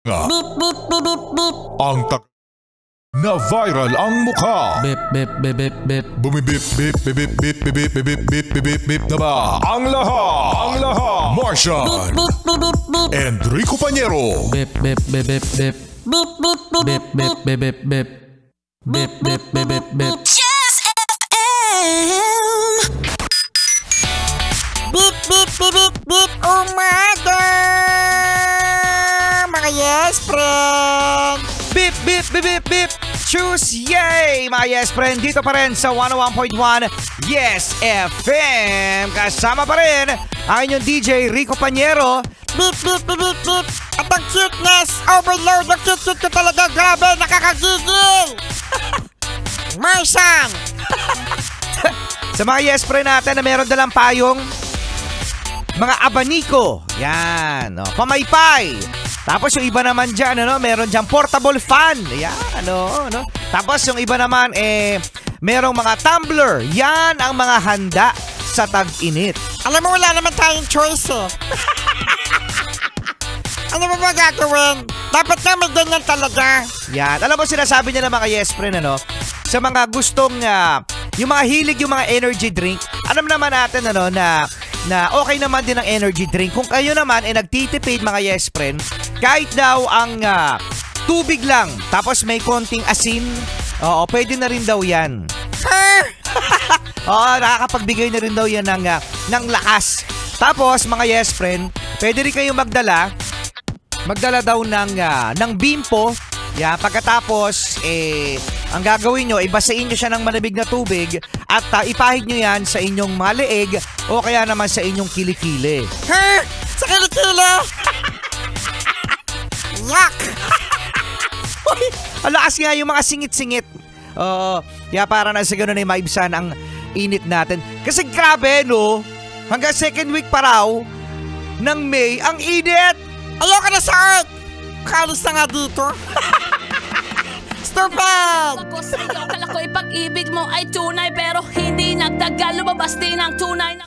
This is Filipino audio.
Beep, beep, beep, beep, beep. Ang na viral ang mukha. Beep, beep, beep, beep, beep. Bumibip, beep, beep, beep, beep, beep, beep, beep, beep, beep, beep, beep na ba? Ang lahat. Martian. Beep, beep, beep, beep, beep. Enrico Pañero. Beep, beep, beep, beep, beep. Beep, beep, beep, Beep, beep, beep, beep, beep. Beep, beep, beep, beep, beep. Just FM. Beep, beep, beep, beep, beep. Umaga! Mga yes, friend! Beep, beep, beep, beep, beep. Choose yay! Mga yes, friend, dito pa rin sa 101.1 Yes FM. Kasama pa rin ang inyong DJ Rico Pañero. Beep, beep, beep, beep, beep. At ang cuteness overload. Ang cute ko talaga. Grabe, nakakagigil! Marsan! Sa mga yes, friend natin na meron dalang payong, mga abaniko. Yan. O, pamaypay. Tapos yung iba naman dyan, meron dyan portable fan. Yan, Tapos yung iba naman, merong mga tumbler. Yan ang mga handa sa tag-init. Alam mo, wala naman tayong choice eh. Ano ba gagawin? Dapat nga may ganyan talaga. Yan. Alam mo, sinasabi niya ng mga yes friend, sa mga gustong, yung mga hilig, yung mga energy drink. Alam naman natin, na okay naman din ang energy drink. Kung kayo naman nagtitipid mga yes friend, kahit daw ang tubig lang, tapos may konting asin, oo, pwede na rin daw yan. Oo, nakakapagbigay na rin daw yan ng lakas. Tapos mga yes friend, pwede rin kayo magdala daw ng bimpo. Yeah, pagkatapos, ang gagawin nyo, ibasain nyo siya ng malamig na tubig at ipahid nyo yan sa inyong mga leeg o kaya naman sa inyong kilikili. Sa kilikili? Yak! Uy, alakas nga yung mga singit-singit. Oo, kaya para na sa ganun ay maibsan ang init natin. Kasi grabe, hanggang second week pa raw ng May, ang init! Ayoko na sa Earth! Kalis na nga dito. Stupid! Ako sa'yo, kala ko ipag-ibig mo ay tunay, pero hindi nagtagal, lumabas din ang tunay na